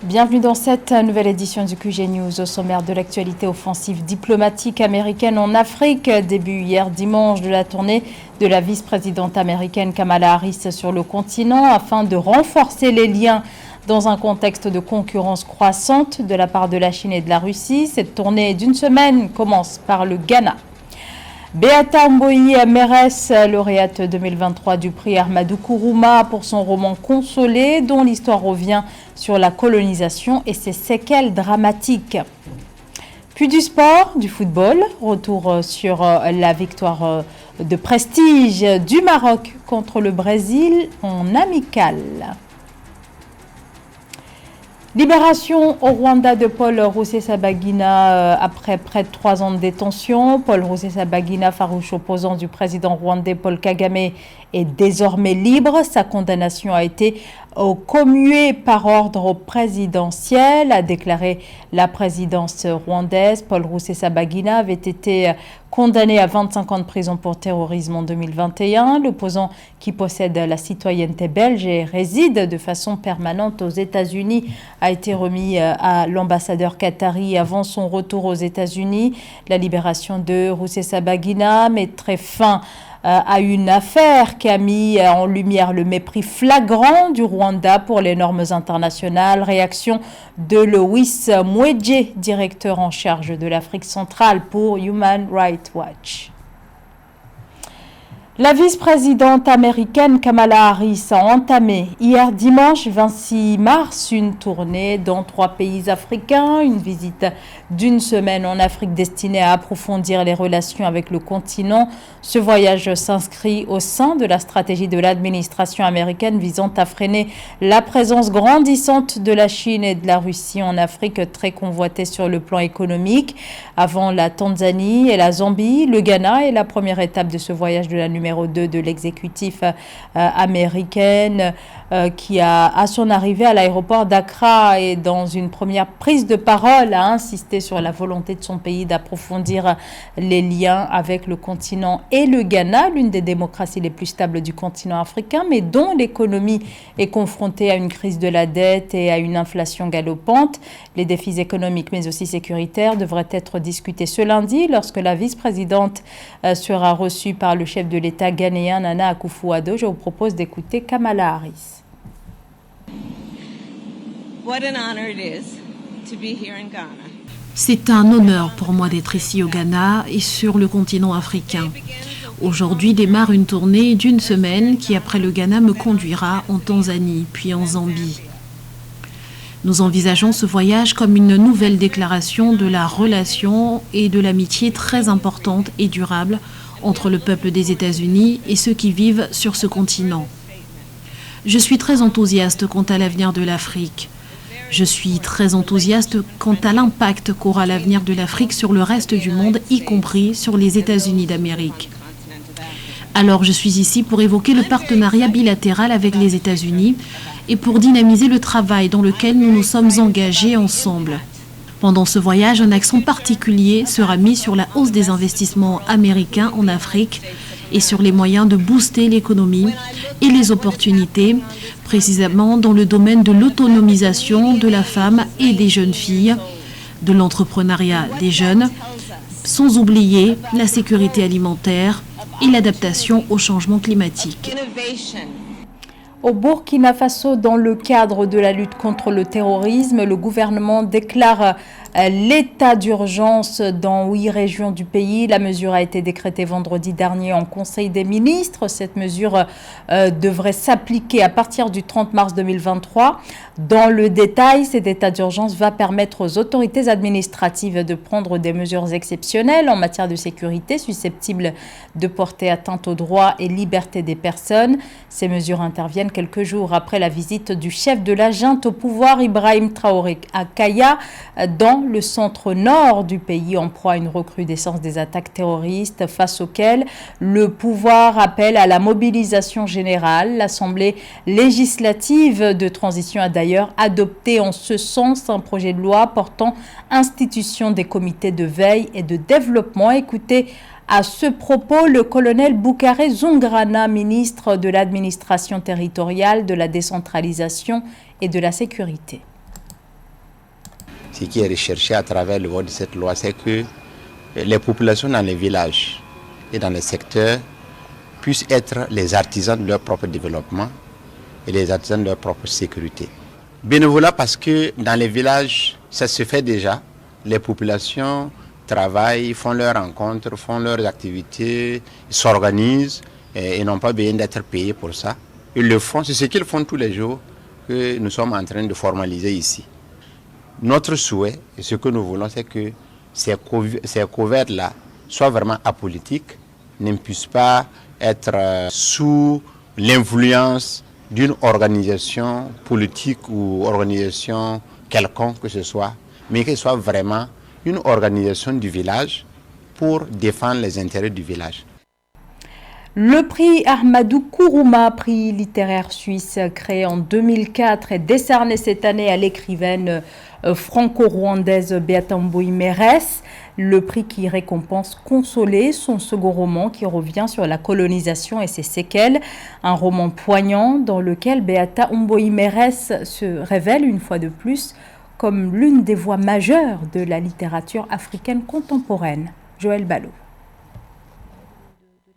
Bienvenue dans cette nouvelle édition du QG News. Au sommaire de l'actualité, offensive diplomatique américaine en Afrique. Début hier dimanche de la tournée de la vice-présidente américaine Kamala Harris sur le continent afin de renforcer les liens dans un contexte de concurrence croissante de la part de la Chine et de la Russie. Cette tournée d'une semaine commence par le Ghana. Beata Mboyi Mérès, lauréate 2023 du prix Ahmadou Kourouma pour son roman Consolé, dont l'histoire revient sur la colonisation et ses séquelles dramatiques. Puis du sport, du football, retour sur la victoire de prestige du Maroc contre le Brésil en amical. Libération au Rwanda de Paul Rusesabagina après près de 3 ans de détention. Paul Rusesabagina, farouche opposant du président rwandais Paul Kagame, est désormais libre. Sa condamnation a été commuée par ordre présidentiel, a déclaré la présidence rwandaise. Paul Rusesabagina avait été condamné à 25 ans de prison pour terrorisme en 2021. L'opposant, qui possède la citoyenneté belge et réside de façon permanente aux États-Unis, a été remis à l'ambassadeur qatari avant son retour aux États-Unis. La libération de Rusesabagina mettrait fin à une affaire qui a mis en lumière le mépris flagrant du Rwanda pour les normes internationales. Réaction de Loïs Mouedje, directeur en charge de l'Afrique centrale pour Human Rights Watch. La vice-présidente américaine Kamala Harris a entamé hier dimanche 26 mars une tournée dans 3 pays africains, une visite d'une semaine en Afrique destinée à approfondir les relations avec le continent. Ce voyage s'inscrit au sein de la stratégie de l'administration américaine visant à freiner la présence grandissante de la Chine et de la Russie en Afrique, très convoitée sur le plan économique. Avant la Tanzanie et la Zambie, le Ghana est la première étape de ce voyage de la numéro 2 de l'exécutif américaine qui a, à son arrivée à l'aéroport d'Accra et dans une première prise de parole, a insisté sur la volonté de son pays d'approfondir les liens avec le continent et le Ghana, l'une des démocraties les plus stables du continent africain, mais dont l'économie est confrontée à une crise de la dette et à une inflation galopante. Les défis économiques mais aussi sécuritaires devraient être discutés ce lundi lorsque la vice-présidente sera reçue par le chef de l'État ghanéen Nana Akufo-Addo. Je vous propose d'écouter Kamala Harris. C'est un honneur pour moi d'être ici au Ghana et sur le continent africain. Aujourd'hui démarre une tournée d'une semaine qui, après le Ghana, me conduira en Tanzanie, puis en Zambie. Nous envisageons ce voyage comme une nouvelle déclaration de la relation et de l'amitié très importante et durable entre le peuple des États-Unis et ceux qui vivent sur ce continent. Je suis très enthousiaste quant à l'avenir de l'Afrique. Je suis très enthousiaste quant à l'impact qu'aura l'avenir de l'Afrique sur le reste du monde, y compris sur les États-Unis d'Amérique. Alors je suis ici pour évoquer le partenariat bilatéral avec les États-Unis et pour dynamiser le travail dans lequel nous nous sommes engagés ensemble. Pendant ce voyage, un accent particulier sera mis sur la hausse des investissements américains en Afrique et sur les moyens de booster l'économie et les opportunités, précisément dans le domaine de l'autonomisation de la femme et des jeunes filles, de l'entrepreneuriat des jeunes, sans oublier la sécurité alimentaire et l'adaptation au changement climatique. Au Burkina Faso, dans le cadre de la lutte contre le terrorisme, le gouvernement déclare l'état d'urgence dans 8 régions du pays. La mesure a été décrétée vendredi dernier en Conseil des ministres. Cette mesure devrait s'appliquer à partir du 30 mars 2023. Dans le détail, cet état d'urgence va permettre aux autorités administratives de prendre des mesures exceptionnelles en matière de sécurité susceptibles de porter atteinte aux droits et libertés des personnes. Ces mesures interviennent quelques jours après la visite du chef de la junte au pouvoir, Ibrahim Traoré, à Kaya, dans le centre nord du pays, en proie à une recrudescence des attaques terroristes face auxquelles le pouvoir appelle à la mobilisation générale. L'Assemblée législative de transition a d'ailleurs adopté en ce sens un projet de loi portant institution des comités de veille et de développement. Écoutez à ce propos le colonel Boukaré Zungrana, ministre de l'administration territoriale, de la décentralisation et de la sécurité. ce qui est recherché à travers le vote de cette loi, c'est que les populations dans les villages et dans les secteurs puissent être les artisans de leur propre développement et les artisans de leur propre sécurité. Bénévolat parce que dans les villages, ça se fait déjà. Les populations travaillent, font leurs rencontres, font leurs activités, s'organisent et n'ont pas besoin d'être payés pour ça. Ils le font, c'est ce qu'ils font tous les jours que nous sommes en train de formaliser ici. Notre souhait et ce que nous voulons, c'est que ces couverts-là soient vraiment apolitiques, ne puissent pas être sous l'influence d'une organisation politique ou organisation quelconque que ce soit, mais que ce soit vraiment une organisation du village pour défendre les intérêts du village. Le prix Ahmadou Kourouma, prix littéraire suisse créé en 2004 et décerné cette année à l'écrivaine franco-rwandaise Beata Mboyi-Mérès. Le prix qui récompense Consolé, son second roman qui revient sur la colonisation et ses séquelles. Un roman poignant dans lequel Beata Mboyi-Mérès se révèle une fois de plus comme l'une des voix majeures de la littérature africaine contemporaine. Joël Ballot.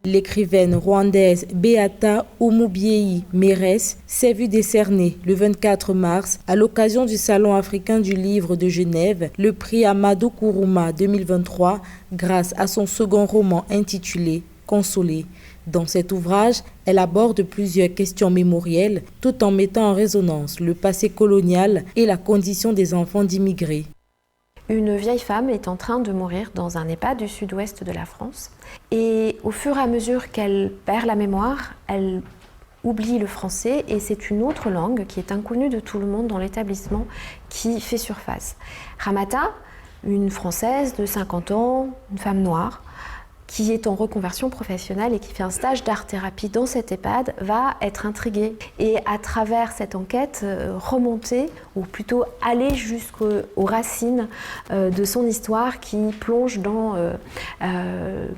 L'écrivaine rwandaise Beata Mboyi-Mérès s'est vue décerner le 24 mars, à l'occasion du Salon africain du livre de Genève, le prix Ahmadou Kourouma 2023 grâce à son second roman intitulé Consolé. Dans cet ouvrage, elle aborde plusieurs questions mémorielles tout en mettant en résonance le passé colonial et la condition des enfants d'immigrés. Une vieille femme est en train de mourir dans un EHPAD du sud-ouest de la France. Et au fur et à mesure qu'elle perd la mémoire, elle oublie le français et c'est une autre langue qui est inconnue de tout le monde dans l'établissement qui fait surface. Ramata, une Française de 50 ans, une femme noire, qui est en reconversion professionnelle et qui fait un stage d'art-thérapie dans cet EHPAD, va être intriguée. Et à travers cette enquête, remonter, ou plutôt aller jusqu'aux racines de son histoire qui plonge dans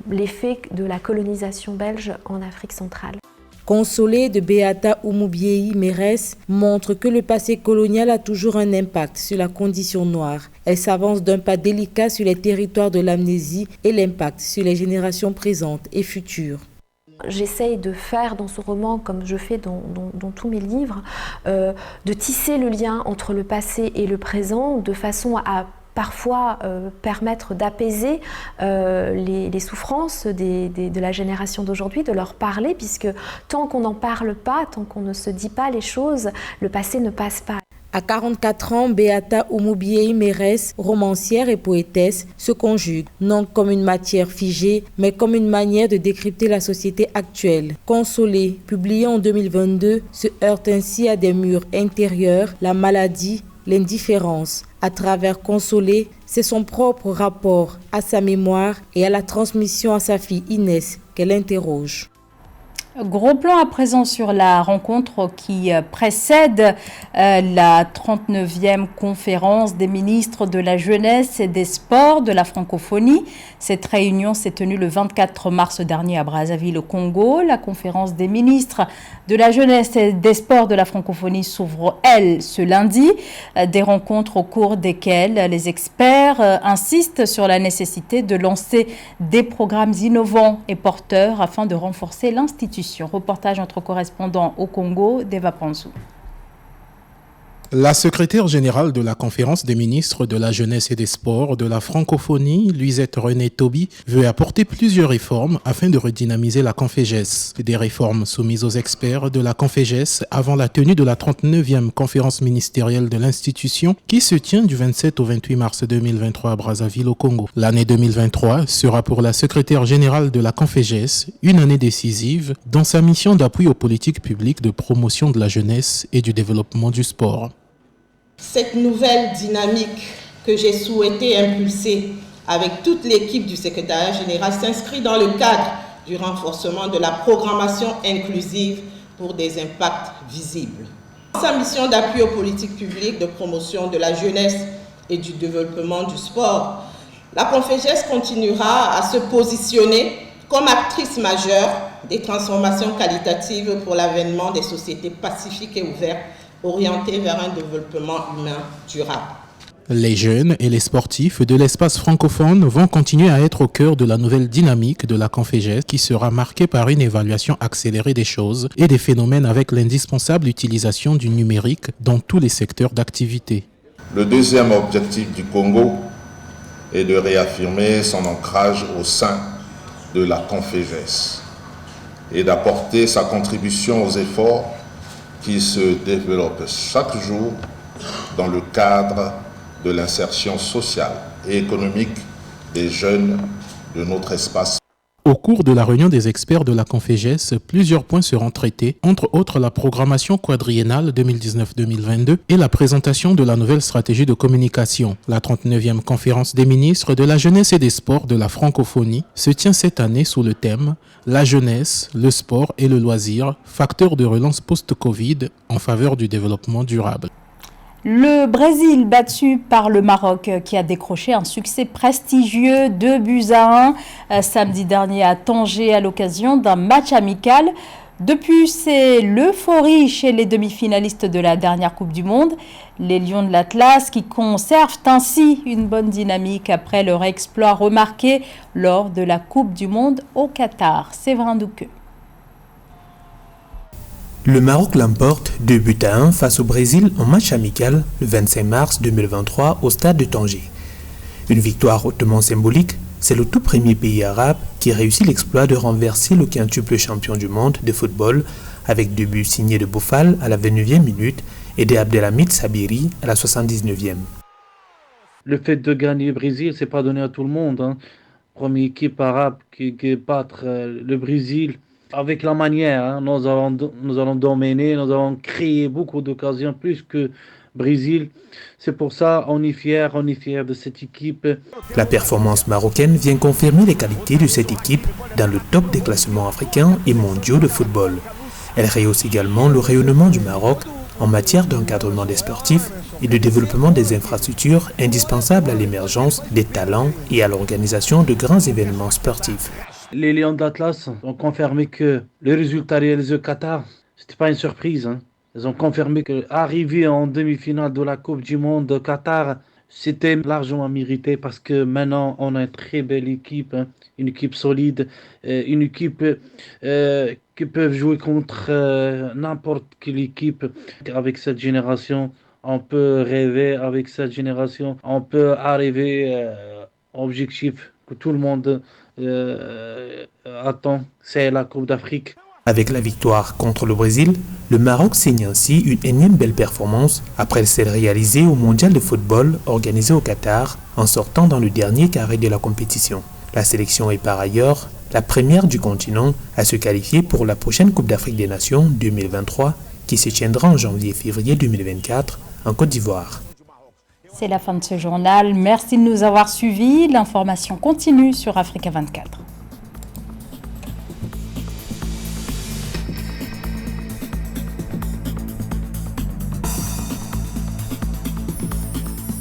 l'effet de la colonisation belge en Afrique centrale. Consolé de Beata Mboyi-Mérès montre que le passé colonial a toujours un impact sur la condition noire. Elle s'avance d'un pas délicat sur les territoires de l'amnésie et l'impact sur les générations présentes et futures. J'essaye de faire dans ce roman, comme je fais dans tous mes livres, de tisser le lien entre le passé et le présent de façon à parfois permettre d'apaiser les souffrances de la génération d'aujourd'hui, de leur parler, puisque tant qu'on n'en parle pas, tant qu'on ne se dit pas les choses, le passé ne passe pas. À 44 ans, Beata Mboyi-Mérès, romancière et poétesse, se conjugue, non comme une matière figée, mais comme une manière de décrypter la société actuelle. Consolé, publié en 2022, se heurte ainsi à des murs intérieurs, la maladie, l'indifférence. À travers Consolé, c'est son propre rapport à sa mémoire et à la transmission à sa fille Inès qu'elle interroge. Gros plan à présent sur la rencontre qui précède la 39e conférence des ministres de la jeunesse et des sports de la francophonie. Cette réunion s'est tenue le 24 mars dernier à Brazzaville au Congo. La conférence des ministres de la jeunesse et des sports de la francophonie s'ouvre, elle, ce lundi. Des rencontres au cours desquelles les experts insistent sur la nécessité de lancer des programmes innovants et porteurs afin de renforcer l'institution. Reportage entre correspondants au Congo, Deva Panzou. La secrétaire générale de la conférence des ministres de la jeunesse et des sports de la francophonie, Luisette René Toby, veut apporter plusieurs réformes afin de redynamiser la Confégès. Des réformes soumises aux experts de la Confégès avant la tenue de la 39e conférence ministérielle de l'institution qui se tient du 27 au 28 mars 2023 à Brazzaville au Congo. L'année 2023 sera pour la secrétaire générale de la Confégès une année décisive dans sa mission d'appui aux politiques publiques de promotion de la jeunesse et du développement du sport. Cette nouvelle dynamique que j'ai souhaité impulser avec toute l'équipe du secrétariat général s'inscrit dans le cadre du renforcement de la programmation inclusive pour des impacts visibles. Sa mission d'appui aux politiques publiques de promotion de la jeunesse et du développement du sport, la Confégès continuera à se positionner comme actrice majeure des transformations qualitatives pour l'avènement des sociétés pacifiques et ouvertes orientée vers un développement humain durable. Les jeunes et les sportifs de l'espace francophone vont continuer à être au cœur de la nouvelle dynamique de la Confégès qui sera marquée par une évaluation accélérée des choses et des phénomènes avec l'indispensable utilisation du numérique dans tous les secteurs d'activité. Le deuxième objectif du Congo est de réaffirmer son ancrage au sein de la Confégès et d'apporter sa contribution aux efforts qui se développent chaque jour dans le cadre de l'insertion sociale et économique des jeunes de notre espace. Au cours de la réunion des experts de la Confégès, plusieurs points seront traités, entre autres la programmation quadriennale 2019-2022 et la présentation de la nouvelle stratégie de communication. La 39e conférence des ministres de la jeunesse et des sports de la francophonie se tient cette année sous le thème « La jeunesse, le sport et le loisir, facteurs de relance post-Covid en faveur du développement durable ». Le Brésil battu par le Maroc qui a décroché un succès prestigieux 2-1 samedi dernier à Tanger à l'occasion d'un match amical. Depuis, c'est l'euphorie chez les demi-finalistes de la dernière Coupe du Monde. Les Lions de l'Atlas qui conservent ainsi une bonne dynamique après leur exploit remarqué lors de la Coupe du Monde au Qatar. Séverin Douqueux. Le Maroc l'emporte 2-1 face au Brésil en match amical le 25 mars 2023 au stade de Tanger. Une victoire hautement symbolique, c'est le tout premier pays arabe qui réussit l'exploit de renverser le quintuple champion du monde de football avec 2 buts signés de Boufal à la 29e minute et d'Abdelhamid Sabiri à la 79e. Le fait de gagner le Brésil, c'est pas donné à tout le monde. Première équipe arabe qui battre le Brésil. Avec la manière, nous allons dominer, nous allons créer beaucoup d'occasions, plus que Brésil. C'est pour ça qu'on est fiers de cette équipe. La performance marocaine vient confirmer les qualités de cette équipe dans le top des classements africains et mondiaux de football. Elle rehausse également le rayonnement du Maroc en matière d'encadrement des sportifs et de développement des infrastructures indispensables à l'émergence des talents et à l'organisation de grands événements sportifs. Les Lions de l'Atlas ont confirmé que le résultat réalisé au Qatar, c'était pas une surprise. Ils ont confirmé qu'arriver en demi-finale de la Coupe du Monde au Qatar, c'était largement mérité parce que maintenant on a une très belle équipe, une équipe solide, une équipe qui peut jouer contre n'importe quelle équipe. Avec cette génération, on peut rêver, avec cette génération, on peut arriver à l'objectif que tout le monde attend, c'est la Coupe d'Afrique. Avec la victoire contre le Brésil, le Maroc signe ainsi une énième belle performance après celle réalisée au Mondial de football organisé au Qatar en sortant dans le dernier carré de la compétition. La sélection est par ailleurs la première du continent à se qualifier pour la prochaine Coupe d'Afrique des Nations 2023 qui se tiendra en janvier-février 2024 en Côte d'Ivoire. C'est la fin de ce journal. Merci de nous avoir suivis. L'information continue sur Africa 24.